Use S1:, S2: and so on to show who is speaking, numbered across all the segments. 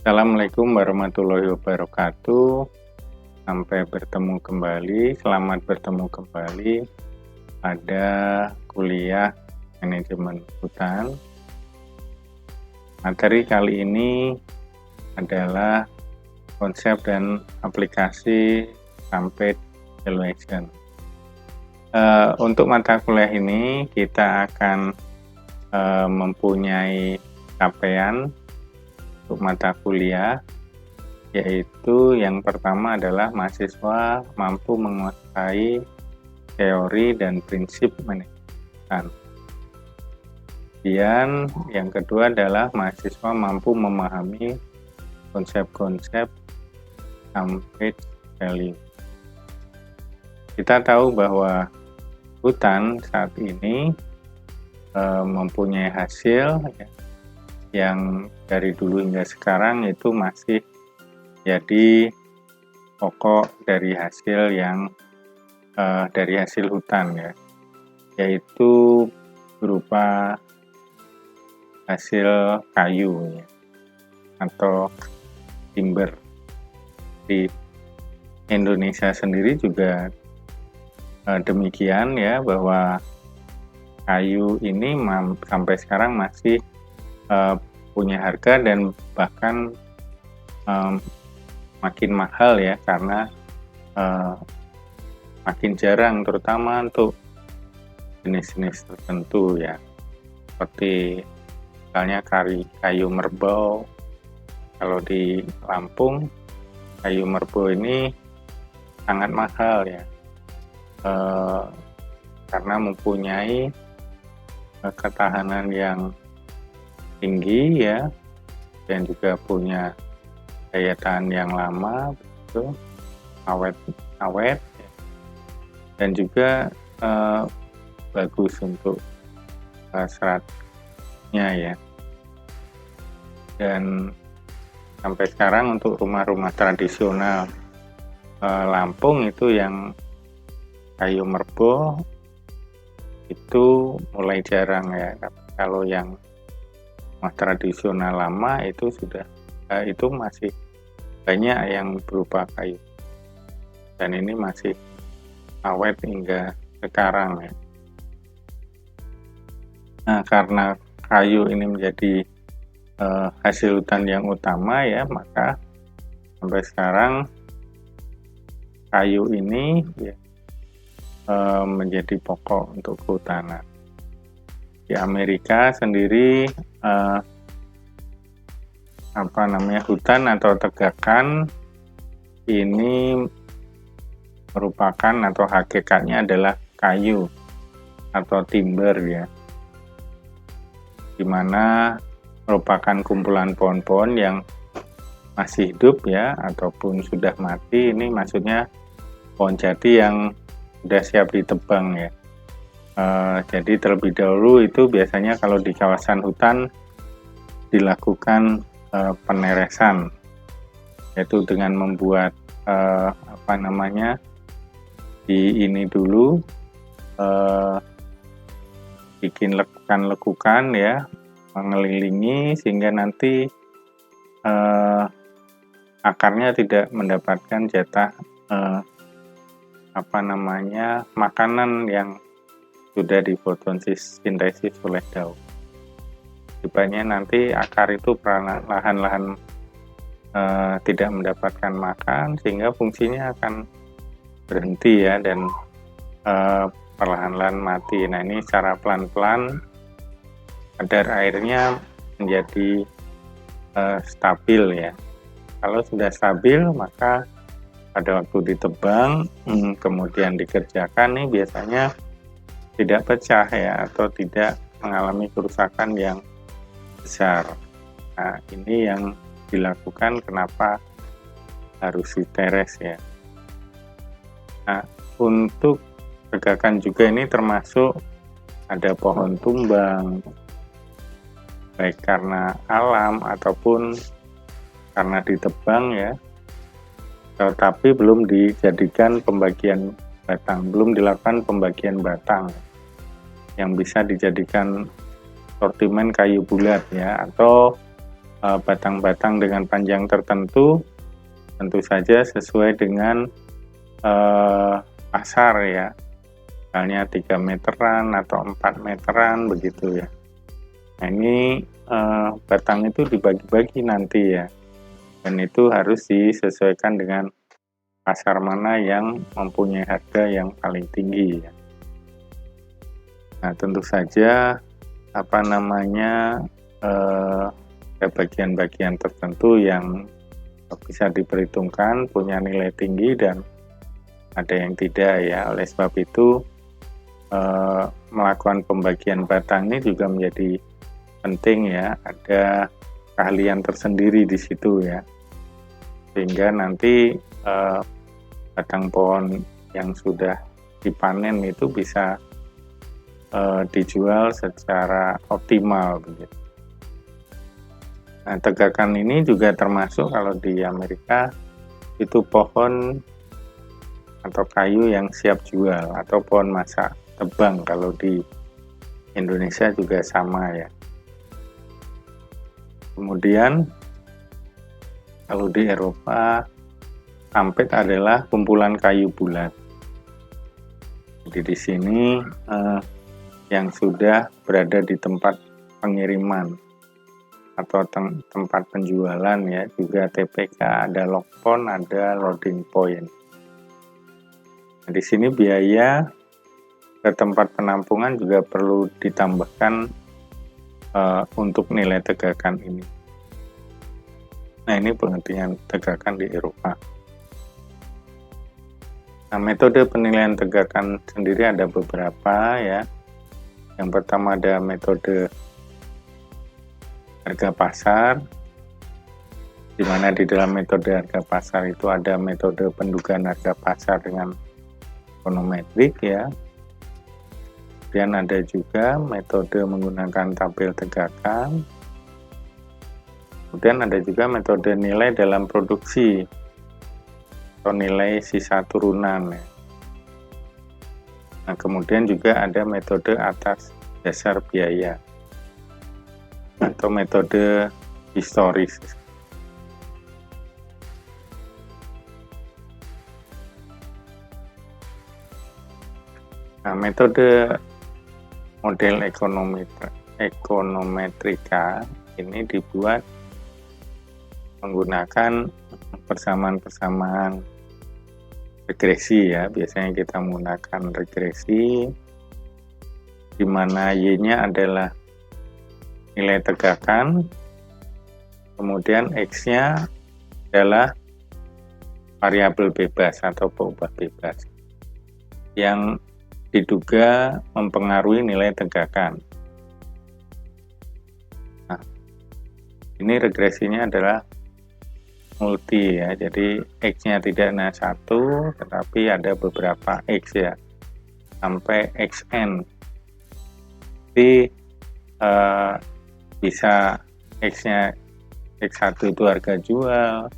S1: Assalamualaikum warahmatullahi wabarakatuh. Sampai bertemu kembali, selamat bertemu kembali pada kuliah manajemen hutan. Materi kali ini adalah konsep dan aplikasi Campaign Evaluation. Untuk mata kuliah ini kita akan mempunyai capaian untuk mata kuliah, yaitu yang pertama adalah mahasiswa mampu menguasai teori dan prinsip manajemen. Kemudian yang kedua adalah mahasiswa mampu memahami konsep-konsep campaign value. Kita tahu bahwa hutan saat ini mempunyai hasil yang dari dulu hingga sekarang itu masih jadi pokok dari hasil yang dari hasil hutan ya, yaitu berupa hasil kayu ya, atau timber. Di Indonesia sendiri juga demikian ya, bahwa kayu ini sampai sekarang masih punya harga dan bahkan makin mahal ya, karena makin jarang, terutama untuk jenis-jenis tertentu ya, seperti misalnya kayu merbau. Kalau di Lampung kayu merbau ini sangat mahal ya, karena mempunyai ketahanan yang tinggi ya, dan juga punya daya tahan yang lama, betul, awet ya, dan juga bagus untuk seratnya ya. Dan sampai sekarang untuk rumah-rumah tradisional Lampung itu yang kayu merbau itu mulai jarang ya. Kalau yang rumah tradisional lama itu sudah itu masih banyak yang berupa kayu, dan ini masih awet hingga sekarang ya. Nah, karena kayu ini menjadi hasil hutan yang utama ya, maka sampai sekarang kayu ini ya menjadi pokok untuk kehutanan. Di Amerika sendiri hutan atau tegakan ini merupakan atau hakikatnya adalah kayu atau timber ya, dimana merupakan kumpulan pohon-pohon yang masih hidup ya, ataupun sudah mati. Ini maksudnya pohon jati yang sudah siap ditebang ya. Jadi terlebih dahulu itu biasanya kalau di kawasan hutan dilakukan peneresan, yaitu dengan membuat bikin lekukan ya, mengelilingi sehingga nanti akarnya tidak mendapatkan jatah makanan yang sudah difotosintesis oleh daun. Akibatnya nanti akar itu perlahan-lahan tidak mendapatkan makan, sehingga fungsinya akan berhenti ya, dan perlahan-lahan mati. Nah, ini secara pelan-pelan kadar airnya menjadi stabil ya. Kalau sudah stabil, maka pada waktu ditebang kemudian dikerjakan nih biasanya tidak pecah ya, atau tidak mengalami kerusakan yang besar. Nah, ini yang dilakukan kenapa harus diteres ya. Nah, untuk tegakan juga ini termasuk ada pohon tumbang, baik karena alam ataupun karena ditebang ya, tetapi belum dijadikan pembagian batang, belum dilakukan pembagian batang yang bisa dijadikan sortimen kayu bulat ya, atau batang-batang dengan panjang tertentu, tentu saja sesuai dengan pasar ya, misalnya 3 meteran atau 4 meteran begitu ya. Nah ini batang itu dibagi-bagi nanti ya, dan itu harus disesuaikan dengan pasar mana yang mempunyai harga yang paling tinggi ya. Nah tentu saja ada bagian-bagian tertentu yang bisa diperhitungkan punya nilai tinggi dan ada yang tidak ya. Oleh sebab itu melakukan pembagian batang ini juga menjadi penting ya, ada keahlian tersendiri di situ ya, sehingga nanti batang pohon yang sudah dipanen itu bisa dijual secara optimal begitu. Nah, tegakan ini juga termasuk kalau di Amerika itu pohon atau kayu yang siap jual atau pohon masa tebang, kalau di Indonesia juga sama ya. Kemudian kalau di Eropa, kampet adalah kumpulan kayu bulat. Jadi di sini yang sudah berada di tempat pengiriman atau tempat penjualan ya, juga TPK, ada lock point, ada loading point. Nah, di sini biaya ke tempat penampungan juga perlu ditambahkan untuk nilai tegakan ini. Nah, ini pengertian tegakan di Eropa. Nah, metode penilaian tegakan sendiri ada beberapa ya. Yang pertama ada metode harga pasar, di mana di dalam metode harga pasar itu ada metode pendugaan harga pasar dengan ekonometrik ya. Kemudian ada juga metode menggunakan tabel tegakan. Kemudian ada juga metode nilai dalam produksi atau nilai sisa turunan ya. Nah, kemudian juga ada metode atas dasar biaya atau metode historis. Nah, metode model ekonometrika ini dibuat menggunakan persamaan-persamaan regresi ya. Biasanya kita menggunakan regresi di mana Y-nya adalah nilai tegakan, kemudian X-nya adalah variabel bebas atau peubah bebas yang diduga mempengaruhi nilai tegakan. Nah, ini regresinya adalah multi ya, jadi X-nya tidak hanya 1, tetapi ada beberapa X ya, sampai XN. Jadi bisa X-nya, X1 itu harga jual,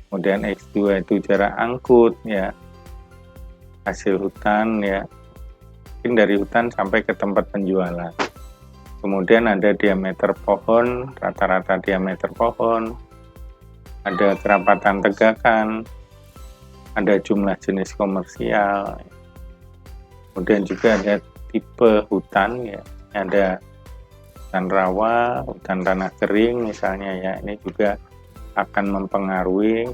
S1: kemudian X2 itu jarak angkut ya, hasil hutan ya, mungkin dari hutan sampai ke tempat penjualan. Kemudian ada diameter pohon, rata-rata diameter pohon, ada kerapatan tegakan, ada jumlah jenis komersial, kemudian juga ada tipe hutan ya, ada hutan rawa, hutan tanah kering misalnya ya, ini juga akan mempengaruhi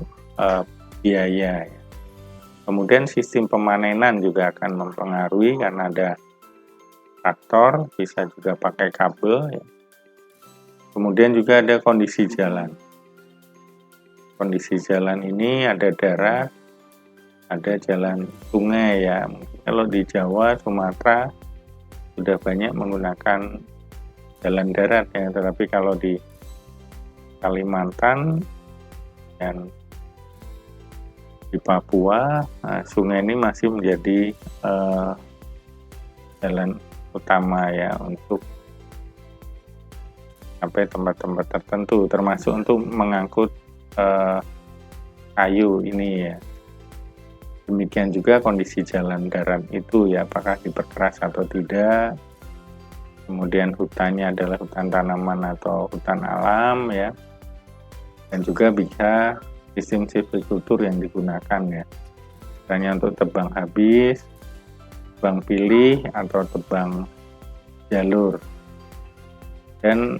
S1: biaya ya. Kemudian sistem pemanenan juga akan mempengaruhi karena ada traktor, bisa juga pakai kabel ya. Kemudian juga ada kondisi jalan. Kondisi jalan ini ada darat, ada jalan sungai ya. Mungkin kalau di Jawa, Sumatera sudah banyak menggunakan jalan darat ya, tetapi kalau di Kalimantan dan di Papua, sungai ini masih menjadi jalan utama ya untuk sampai tempat-tempat tertentu, termasuk untuk mengangkut kayu ini ya. Demikian juga kondisi jalan darat itu ya, apakah diperkeras atau tidak. Kemudian hutannya adalah hutan tanaman atau hutan alam ya. dan juga bisa sistem silvikultur yang digunakan ya, misalnya untuk tebang habis, tebang pilih, atau tebang jalur dan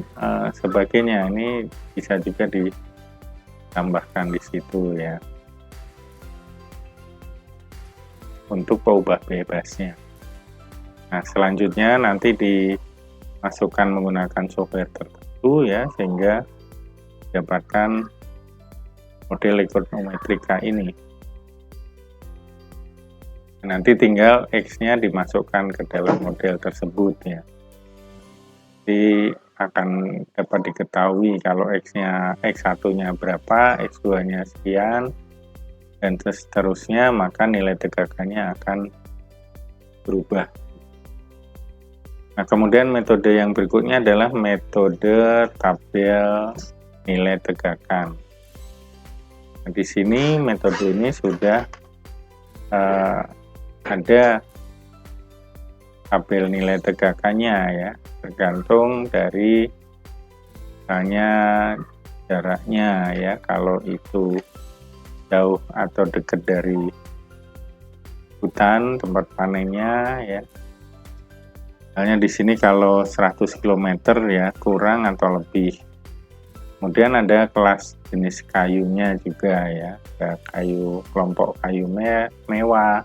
S1: sebagainya. Ini bisa juga ditambahkan di situ ya untuk peubah bebasnya. Nah, selanjutnya nanti dimasukkan menggunakan software tertentu ya, sehingga dapatkan model ekonometrika ini. Nanti tinggal X-nya dimasukkan ke dalam model tersebut ya. Jadi akan dapat diketahui kalau X-nya, X1-nya berapa, X2-nya sekian, dan seterusnya, maka nilai tegakannya akan berubah. Nah, kemudian metode yang berikutnya adalah metode tabel nilai tegakan. Nah, di sini metode ini sudah ada tabel nilai tegakannya ya, tergantung dari misalnya jaraknya ya, kalau itu jauh atau dekat dari hutan tempat panennya ya. Misalnya di sini kalau 100 km ya, kurang atau lebih. Kemudian ada kelas jenis kayunya juga ya, ada kayu, kelompok kayu mewah,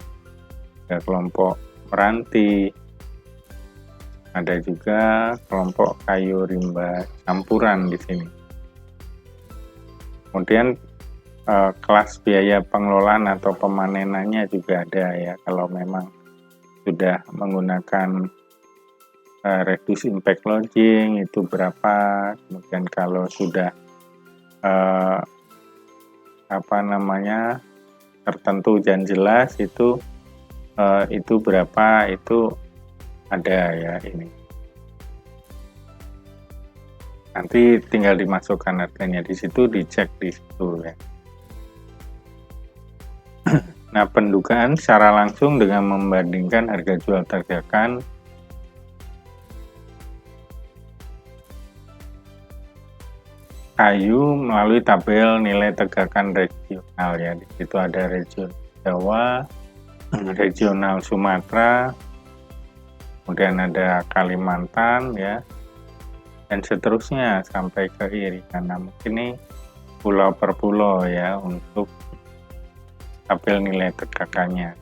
S1: ada kelompok meranti, ada juga kelompok kayu rimba campuran di sini. Kemudian kelas biaya pengelolaan atau pemanenannya juga ada ya, kalau memang sudah menggunakan reduce impact logging itu berapa, kemudian kalau sudah tertentu dan jelas itu berapa, itu ada ya ini. Nanti tinggal dimasukkan harganya di situ, dicek di situ ya. Nah, pendugaan secara langsung dengan membandingkan harga jual tegakan kayu melalui tabel nilai tegakan regional ya. Di situ ada regional Jawa, regional Sumatera, kemudian ada Kalimantan ya, dan seterusnya sampai ke Iriana. Mungkin ini pulau per pulau ya untuk tabel nilai tegakannya.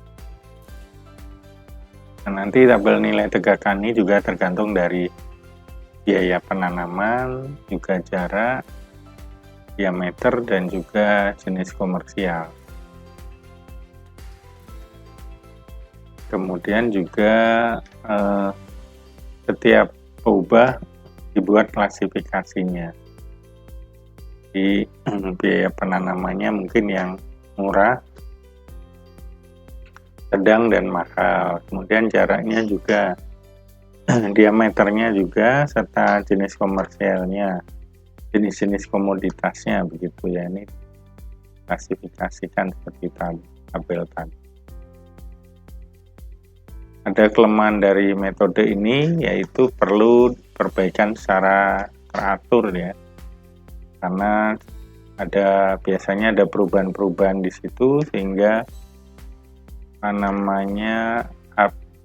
S1: Nah, nanti tabel nilai tegakan ini juga tergantung dari biaya penanaman, juga jarak, diameter, dan juga jenis komersial. Kemudian juga setiap peubah dibuat klasifikasinya. Di biaya penanamannya mungkin yang murah, sedang, dan mahal. Kemudian jaraknya juga, diameternya juga, serta jenis komersialnya, jenis-jenis komoditasnya begitu ya. Ini klasifikasikan seperti tabel tadi. Ada kelemahan dari metode ini, yaitu perlu perbaikan secara teratur ya, karena biasanya ada perubahan-perubahan di situ, sehingga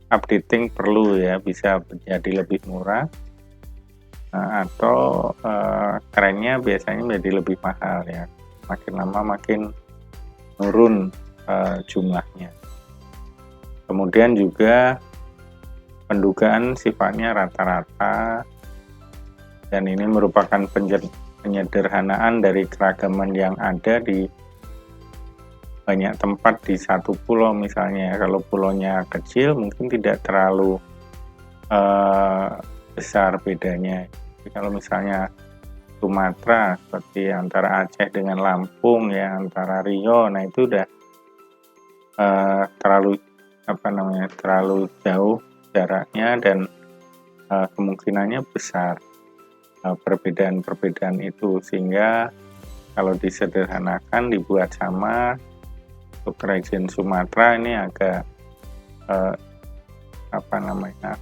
S1: updating perlu ya, bisa menjadi lebih murah, atau trennya biasanya menjadi lebih mahal ya, makin lama makin turun jumlahnya. Kemudian juga pendugaan sifatnya rata-rata, dan ini merupakan penyederhanaan dari keragaman yang ada di banyak tempat di satu pulau misalnya. Kalau pulaunya kecil mungkin tidak terlalu besar bedanya. Jadi kalau misalnya Sumatera seperti antara Aceh dengan Lampung ya, antara Riau, nah itu udah terlalu jauh jaraknya, dan kemungkinannya besar perbedaan-perbedaan itu, sehingga kalau disederhanakan dibuat sama. Untuk region Sumatera ini agak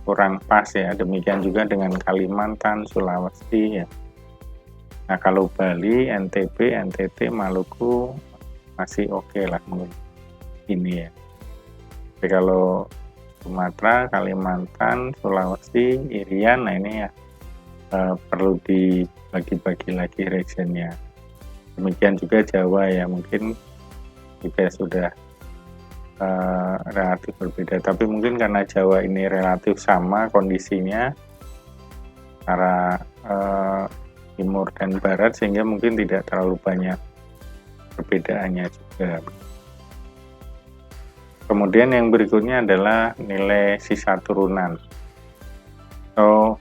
S1: kurang pas ya. Demikian juga dengan Kalimantan, Sulawesi ya. Nah, kalau Bali, NTB, NTT, Maluku masih oke lah mungkin ini ya. Tapi kalau Sumatera, Kalimantan, Sulawesi, Irian, nah ini ya perlu dibagi-bagi lagi regionnya. Demikian juga Jawa ya, mungkin juga sudah relatif berbeda. Tapi mungkin karena Jawa ini relatif sama kondisinya antara timur dan barat, sehingga mungkin tidak terlalu banyak perbedaannya juga. Kemudian yang berikutnya adalah nilai sisa turunan atau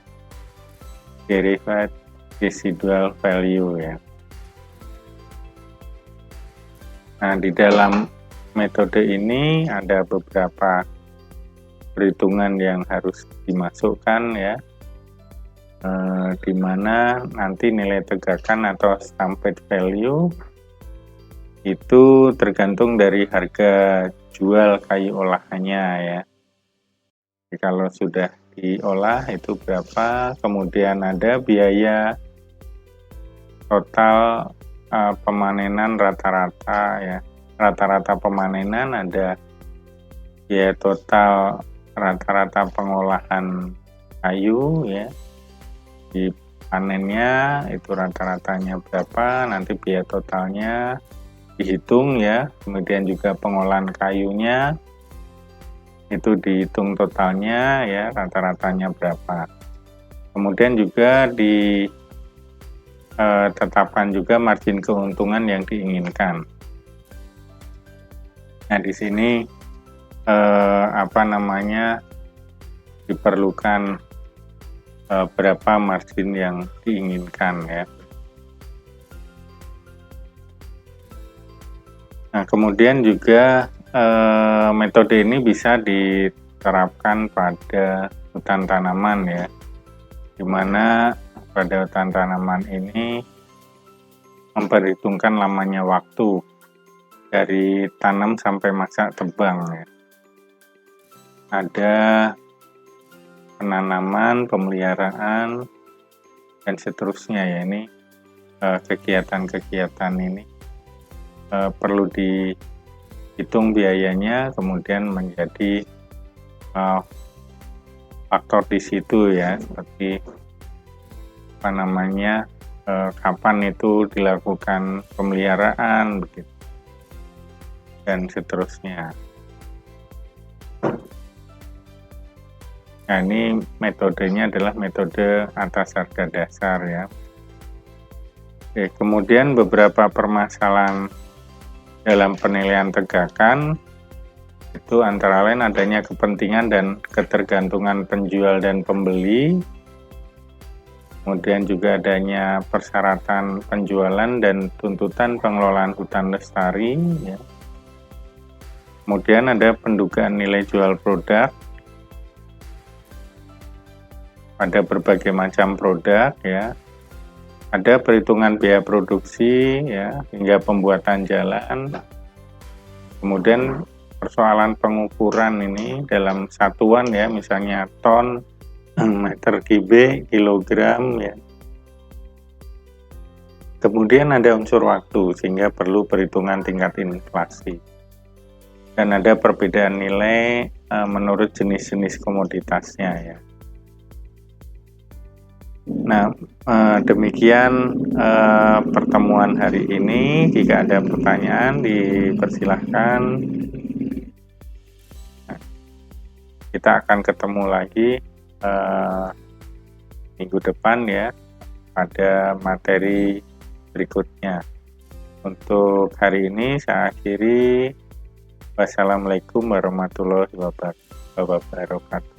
S1: derived residual value ya. Nah, di dalam metode ini ada beberapa perhitungan yang harus dimasukkan ya, di mana nanti nilai tegakan atau stamped value itu tergantung dari harga jual kayu olahannya ya. Jadi kalau sudah diolah itu berapa, kemudian ada biaya total pemanenan rata-rata ya. Rata-rata pemanenan ada biaya total rata-rata pengolahan kayu ya. Di panennya itu rata-ratanya berapa, nanti biaya totalnya dihitung ya, kemudian juga pengolahan kayunya itu dihitung totalnya ya, rata-ratanya berapa. Kemudian juga ditetapkan juga margin keuntungan yang diinginkan. Nah, di sini diperlukan berapa margin yang diinginkan ya. Nah, kemudian juga metode ini bisa diterapkan pada hutan tanaman ya, di mana pada hutan tanaman ini memperhitungkan lamanya waktu dari tanam sampai masa tebang ya. Ada penanaman, pemeliharaan, dan seterusnya ya. Ini kegiatan-kegiatan ini perlu dihitung biayanya, kemudian menjadi faktor di situ ya, seperti kapan itu dilakukan pemeliharaan begitu dan seterusnya. Nah, ini metodenya adalah metode atas harga dasar ya. Oke, kemudian beberapa permasalahan dalam penilaian tegakan itu antara lain adanya kepentingan dan ketergantungan penjual dan pembeli, kemudian juga adanya persyaratan penjualan dan tuntutan pengelolaan hutan lestari ya. Kemudian ada pendugaan nilai jual produk pada berbagai macam produk ya. Ada perhitungan biaya produksi ya, hingga pembuatan jalan. Kemudian persoalan pengukuran ini dalam satuan ya, misalnya ton, meter kubik, kilogram ya. Kemudian ada unsur waktu sehingga perlu perhitungan tingkat inflasi. Dan ada perbedaan nilai menurut jenis-jenis komoditasnya ya. Nah, demikian pertemuan hari ini. Jika ada pertanyaan, dipersilahkan. Nah, kita akan ketemu lagi minggu depan ya, pada materi berikutnya. Untuk hari ini saya akhiri. Wassalamualaikum warahmatullahi wabarakatuh.